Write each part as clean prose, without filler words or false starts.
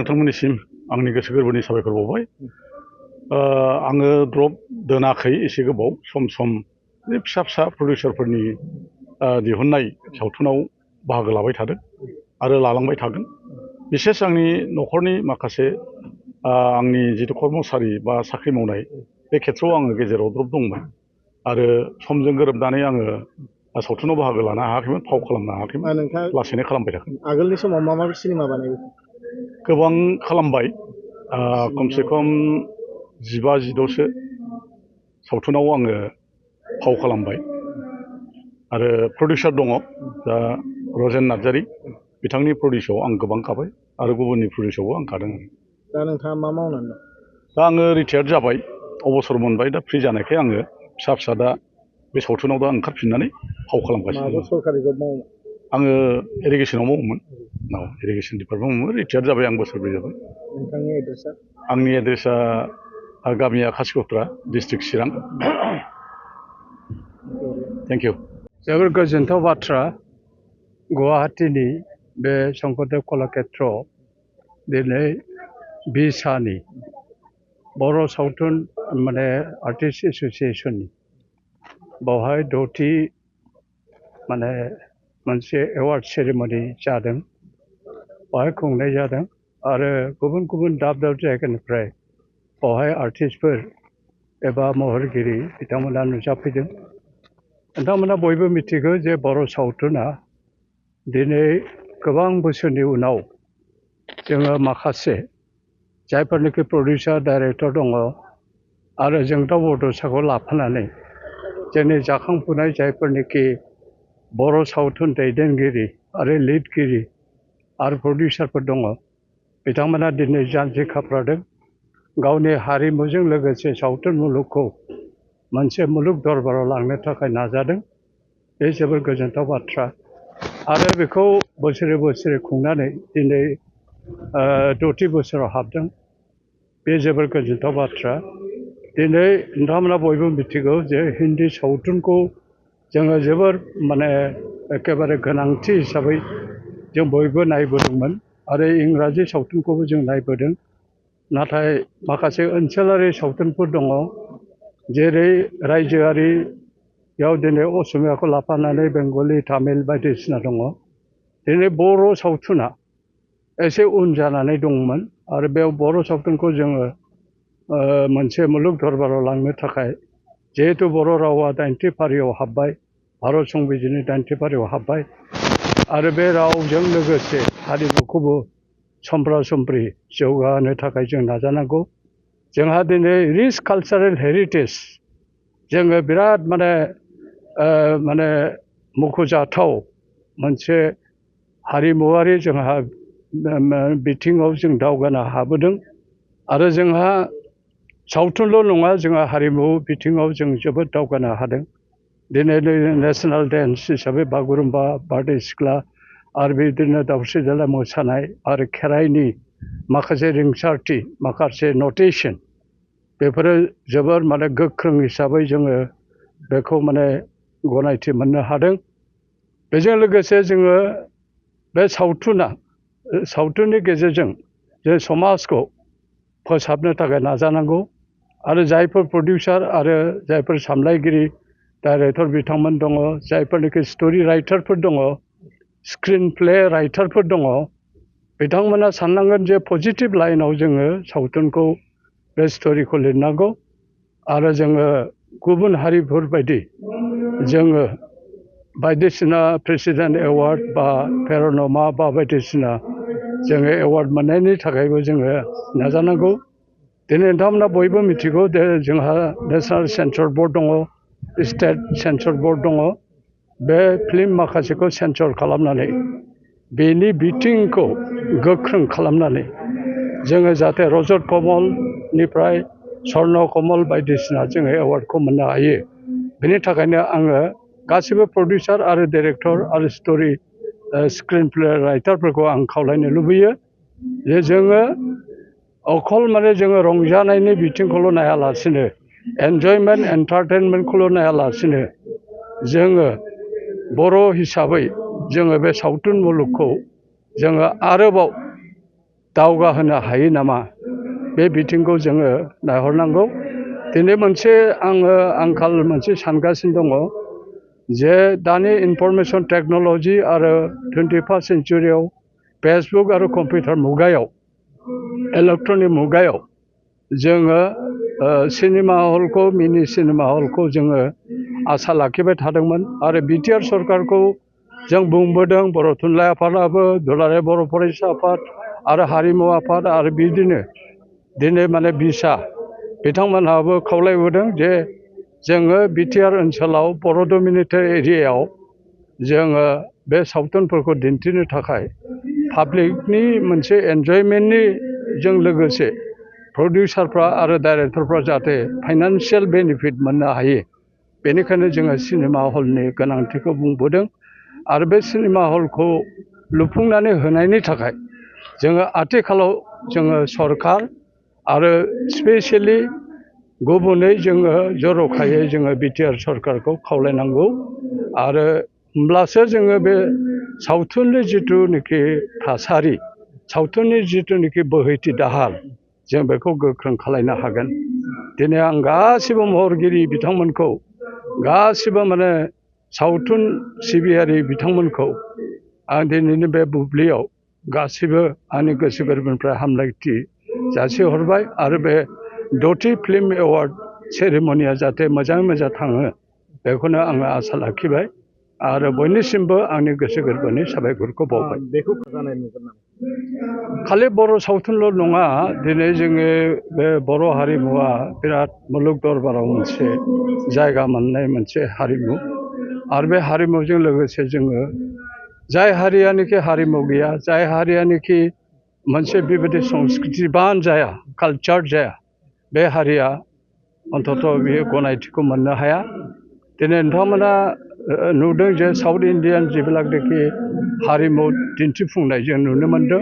नोंथांमोननिसिम आंनि गोसो गोरबोनि साबायखर बावबाय। आङो द्रप दोनाखै एसे गोबाव सम फिसा फिसा प्रडिउसारफोरनि दिहुननाय सावथुनाव बाहागो लाबाय थादों आरो लालांबाय थागोन। बिसेस आंनि न'खरनि माखासे आंनि जिथु कर्मचारि बा साख्रि मावनाय बे खेथ्रआव आङो गेजेराव द्रप दंमोन आरो समजों गोरोबनानै आङो सावथुनाव बाहागो लानो हायाखैमोन, फाव खालामनो हायाखैमोन। लासैनो खालामबाय थागोन। आगोलनि समाव मा सिनेमा बानायो? गोबां खालामबाय, खमसे खम 15-16सो सावथुनाव आङो फाव खालामबाय आरो प्रडिउसार दङ दा रजेन नार्जारी, बिथांनि प्रडिउसाव आं गोबां गाबाय आरो गुबुननि प्रडिउसावबो आं गादों। दा नोंथाङा मा मावनानै दं? दा आङो रिटायार्ड जाबाय, अबसर मोनबाय। दा फ्रि जानायखाय आङो फिसा दा बे सावथुनाव दा ओंखारफिननानै फाव खालामगासिनो दं। सरकारि जब मावो? आङो इरिगेसनाव मावोमोन, इरिगेसन डिपार्टमेन्ट मावोमोन। रिटायार्ड जाबाय, आं बोसोरब्रै जाबाय। नोंथांनि एड्रेसा? आंनि एड्रेसा गामिया खासिक'त्रा, डिस्ट्रिक्ट चिरां। Thank you. जोबोर गोजोनथाव बाथ्रा, गुवाहाटीनि बे शंकरदेव कलाक्षेत्रआव दिनै बिसानि बर' सावथुन आर्टिस्ट एस'सिएशननि बावहाय 6थि मोनसे एवार्ड सेरेमनि जादों, बावहाय खुंनाय जादों आरो गुबुन गुबुन दाब दाब जायगानिफ्राय बावहाय आर्टिस्टफोर एबा महरगिरि बिथांमोना नुजाफैदों। नोंथांमोना बयबो मिथिगौ जे बर' सावथुना दिनै गोबां बोसोरनि उनाव जोङो माखासे जायफोरनिखि प्रडिउसार डाइरेक्टर दङ आरो जोंदाव बड'साखौ लाफानानै जोंनि जाखांफुनाय जायफोरनिखि बर' सावथुन दैदेनगिरि आरो लिडगिरि आरो प्रडिउसारफोर दङ, बिथांमोना दिनै जानजि खाफ्रादों, गावनि हारिमुजों लोगोसे सावथुन मुलुगखौ मोनसे मुलुग दरबाराव लांनो थाखाय नाजादों। बे जोबोर गोजोनथाव बाथ्रा आरो बेखौ बोसोरे खुंनानै दिनै 6थि बोसोराव हाबदों। बे जोबोर गोजोनथाव बाथ्रा। दिनै नोंथांमोना बयबो मिथिगौ जे हिन्दी सावथुनखौ जोङो जोबोर एखेबारे गोनांथि हिसाबै जों बयबो नायबोदोंमोन आरो इंराजि सावथुनखौबो जों नायबोदों। नाथाय माखासे ओनसोलारि सावथुनफोर दङ, जेरै रायजोआरियाव दिनै असमियाखौ लाफानानै बेंगलि, तामिल बायदिसिना दङ। दिनै बर' सावथुना एसे उन जानानै दंमोन आरो बेयाव बर' सावथुनखौ जोङो मोनसे मुलुग दरबाराव लांनो थाखाय, जिहेतु बर' रावा 90थि फारियाव हाबबाय, भारत संबिजितनि 90थि फारियाव हाबबाय आरो बे रावजों लोगोसे हारिमुखौबो समब्रा-समब्रि जौगाहोनो थाखाय जों नाजानांगौ। जोंहा दिनै रिच कालचारेल हेरिटेज, जोङो बिराद मख'जाथाव मोनसे हारिमुवारि जोंहा बिथिङाव जों दावगानो हाबोदों आरो जोंहा सावथुनल' नङा, जोंहा हारिमु बिथिङाव जों जोबोद दावगानो हादों। दिनै नेसनेल डेन्स हिसाबै बागुरुम्बा, बारदै सिख्ला आरो बिदिनो दावस्रि देलाय मोसानाय आरो खेराइनि माखासे रिंसारथि, माखासे नटेसन, बेफोरो जोबोर गोख्रों हिसाबै जोङो बेखौ गनायथि मोननो हादों। बेजों लोगोसे जोङो बे सावथुननि गेजेरजों जों समाजखौ फोसाबनो थाखाय नाजानांगौ आरो जायफोर प्रडिउसार आरो जायफोर सामलायगिरि डाइरेक्टर बिथांमोन दङ, जायफोरनिखि स्ट'रि राइटारफोर दङ, स्क्रिन प्ले राइटारफोर दङ, बिथांमोना साननांगोन जे पजिटिभ लाइनाव जोङो सावथुनखौ बे स्ट'रिखौ लिरनांगौ आरो जोङो गुबुन हारिफोर बायदि जोङो बायदिसिना प्रेसिडेन्ट एवार्ड बा पेर'नमा बा बायदिसिना जोङो एवार्ड मोननायनि थाखायबो जोङो नाजानांगौ। दिनै नोंथांमोना बयबो मिथिगौ जे जोंहा नेसनेल सेन्सर बर्ड दङ, स्टेट सेन्सर बर्ड दङ। बे फिल्म माखासेखौ सेन्सर खालामनानै बेनि बिथिंखौ गोख्रों खालामनानै जोङो जाहाथे रजत कमलनिफ्राय स्वर्न कमल बायदिसिना जोङो एवार्डखौ मोननो हायो। बेनि थाखायनो आङो गासिबो प्रडिउसार आरो डाइरेक्टर आरो स्ट'रि स्क्रिन प्ले राइटारफोरखौ आं खावलायनो लुबैयो जे जोङो अखल जोङो रंजानायनि बिथिंखौल' नायालासिनो, एन्जयमेन्ट एन्टारटेनमेन्टखौल' नायालासिनो, जोङो बर' हिसाबै जोङो बे सावथुन मुलुगखौ जोङो आरोबाव दावगाहोनो हायो नामा बे बिथिंखौ जोङो नायहरनांगौ। दिनै मोनसे आंखाल मोनसे सानगासिनो दङ जे दानि इनफरमेसन टेक्न'लजि आरो 21st सेन्चुरियाव फेसबुक आरो कम्पिउटार मुगायाव इलेक्ट्रनिक मुगायाव जोङो सिनेमा हलखौ मिनि सिनेमा हलखौ जोङो आसा लाखिबाय थादोंमोन आरो बिटिआर सरकारखौ जों बुंबोदों। बर' थुनलाइ आफादाबो, दुलाराय बर' फरायसा आफाद आरो हारिमु आफाद आरो बिदिनो दिनै माने बिसा बिथांमोनहाबो खावलायबोदों जे जोङो बिटिआर ओनसोलाव बर' डमिनेटेड एरियायाव जोङो बे सावथुनफोरखौ दिन्थिनो थाखाय पाब्लिकनि मोनसे एन्जयमेन्टनि जों लोगोसे प्रडिउसारफ्रा आरो डाइरेक्टरफ्रा जाहाथे फाइनान्सियेल बेनिफिट मोननो हायो, बेनिखायनो जोङो सिनेमा हलनि गोनांथिखौ बुंबोदों। आरो बे सिनेमा हलखौ लुफुंनानै होनायनि थाखाय जोङो आथिखालाव जोङो सरकार आरो स्पेसियेलि गुबुनै जोङो जर'खायै जोङो बिटिआर सरकारखौ खावलायनांगौ। आरो होमब्लासो जोङो बे सावथुननि जिथुनिखि थासारि, सावथुननि जिथुनिखि बोहैथि दाहार, जों बेखौ गोख्रों खालायनो हागोन। दिनै आं गासिबो महरगिरि बिथांमोनखौ, गासिबो माने सावथुन सिबियारि बिथांमोनखौ आं दिनैनि बे बुब्लियाव गासिबो आंनि गोसो गोरबोनिफ्राय हामलायथि जासिहरबाय। आरो बे 10थि फिल्म एवार्ड सेरेमनिया जाहाथे मोजाङै मोजां थाङो बेखौनो आङो आसा लाखिबाय आरो बयनिसिमबो आंनि गोसो गोरबोनि साबायखरखौ बावबाय। बेखौ जानाय नुगोन नामा? खालि बर' सावथुनल' नङा, दिनै जोङो बे बर' हारिमुवा बिराद मुलुग दरबाराव मोनसे जायगा मोननाय मोनसे हारिमु। आरो बे हारिमुजों लोगोसे जोङो जाय हारियानोखि हारिमु गैया, जाय हारियानोखि मोनसे बेबायदि संस्कृतिबान जाया, कालचार जाया, बे हारिया अन्तत' बेयो गनायथिखौ मोननो हाया। दिनै नोंथांमोना नुदों जे साउथ इण्डियान जेब्लानाखि हारिमु दिन्थिफुंनाय जों नुनो मोनदों,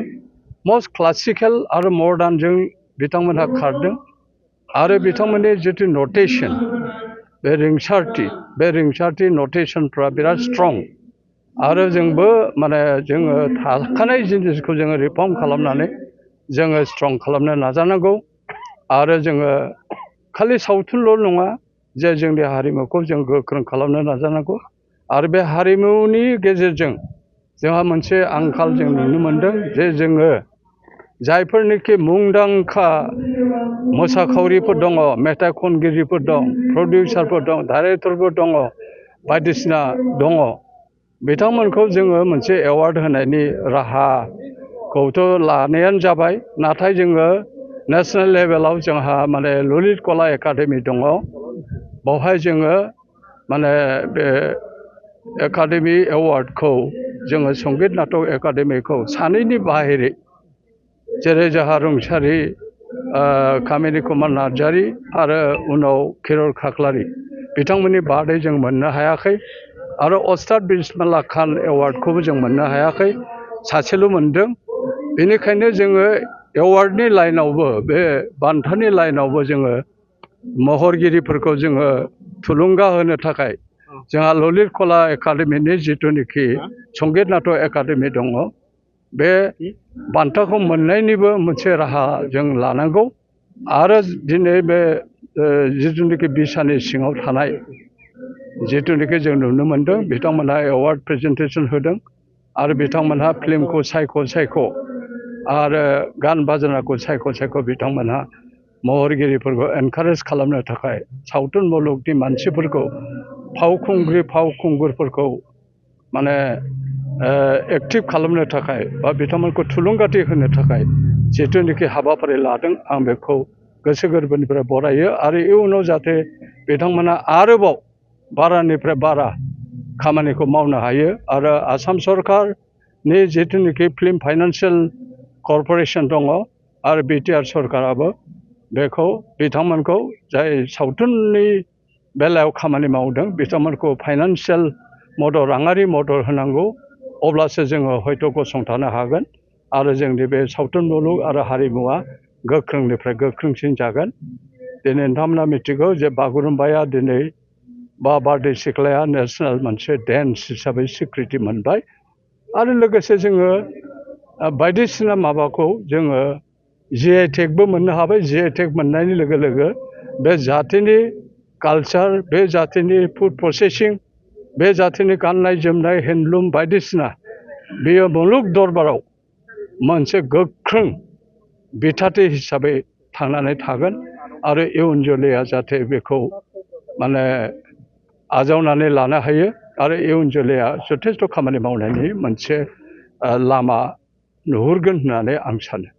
मस्ट क्लासिकेल आरो मडार्नजों बिथांमोनहा खारदों। आरो बिथांमोननि जिथु नटेसन, बे रिंसारथि नटेसनफ्रा बिराद स्ट्रं। आरो जोंबो माने जोङो थाखानाय जिनिसखौ जोङो रिफर्म खालामनानै जोङो स्ट्रं खालामनो नाजानांगौ। आरो जोङो खालि सावथुनल' नङा जे जोंनि हारिमुखौ जों गोख्रों खालामनो नाजानांगौ। आरो बे हारिमुनि गेजेरजों जोंहा मोनसे आंखाल जों नुनो मोनदों जे जोङो जायफोरनिखि मुंदांखा मोसाखावरिफोर दङ, मेथाइ खनगिरिफोर दं, प्रडिउसारफोर दं, डाइरेक्टरफोर दङ, बायदिसिना दङ, बिथांमोनखौ जोङो मोनसे एवार्ड होनायनि राहाखौथ' लानायानो जाबाय। नाथाय जोङो नेसनेल लेभेलाव जोंहा माने ललित कला एकाडेमि दङ। बावहाय जोङो माने बे एकाडेमि एवार्डखौ जोङो संगित नाटक एकाडेमिखौ सानैनि बाहेरै, जेरै जोंहा रुंसारि कामिनी कुमार नार्जारी आरो उनाव खिरर खाख्लारि, बिथांमोननि बादै जों मोननो हायाखै। आरो अस्ताद बिस्मिल्लाह खान एवार्डखौबो जों मोननो हायाखै, सासेल' मोनदों। बेनिखायनो जोङो एवार्डनि लाइनावबो, बे बान्थानि लाइनावबो जोङो महरगिरिफोरखौ जोङो थुलुंगा होनो थाखाय जोंहा ललित कला एकाडेमिनि जिथुनिखि संगित नाटक एकाडेमि दङ, बे बान्थाखौ मोननायनिबो मोनसे राहा जों लानांगौ। आरो दिनै बे जिथुनिखि बिसानि सिङाव थानाय जिथुनिखि जों नुनो मोनदों, बिथांमोनहा एवार्ड प्रेजेन्टेसन होदों आरो बिथांमोनहा फिल्मखौ सायख' आरो गान बाजनाखौ सायख' बिथांमोनहा महरगिरिफोरखौ एनकारेज खालामनो थाखाय सावथुन मुलुगनि मानसिफोरखौ, फावखुंगुरफोरखौ माने एक्टिभ खालामनो थाखाय बा बिथांमोनखौ थुलुंगाथि होनो थाखाय जिथुनिखि हाबाफारि लादों, आं बेखौ गोसो गोरबोनिफ्राय बरायो। आरो इयुनाव जाहाथे बिथांमोना आरोबाव बारानिफ्राय बारा खामानिखौ मावनो हायो। आरो आसाम सरकारनि जिथुनिखि फिल्म फाइनान्सियेल कर्प'रेसन दङ आरो बिटिआर सरकाराबो बेखौ बिथांमोनखौ जाय सावथुननि बेलायाव खामानि मावदों बिथांमोनखौ फाइनान्सियेल मदद, राङारि मदद होनांगौ। अब्लासो जोङो हयथ' गसंथानो हागोन आरो जोंनि बे सावथुन मुलुग आरो हारिमुवा गोख्रोंनिफ्राय गोख्रोंसिन जागोन। दिनै नोंथांमोना मिथिगौ जे बागुरुम्बाया दिनै बा बारदै सिख्लाया नेसनेल मोनसे डेन्स हिसाबै स्वीकृति मोनबाय। आरो लोगोसे जोङो बायदिसिना माबाखौ जोङो GI टेगबो मोननो हाबाय। GI टेग मोननायनि लोगो लोगो बे जातिनि कालचार, बे जातिनि फुड प्रसेसिं, बे जातिनि गाननाय जोमनाय, हेन्डलुम बायदिसिना बेयो मुलुग दरबाराव मोनसे गोख्रों बिथाथि हिसाबै थांनानै थागोन आरो इयुन जोलैया जाहाथे बेखौ माने आजावनानै लानो हायो आरो इयुन जोलैया जथेस्थ' खामानि मावनायनि मोनसे लामा नुहुरगोन होननानै आं सानो।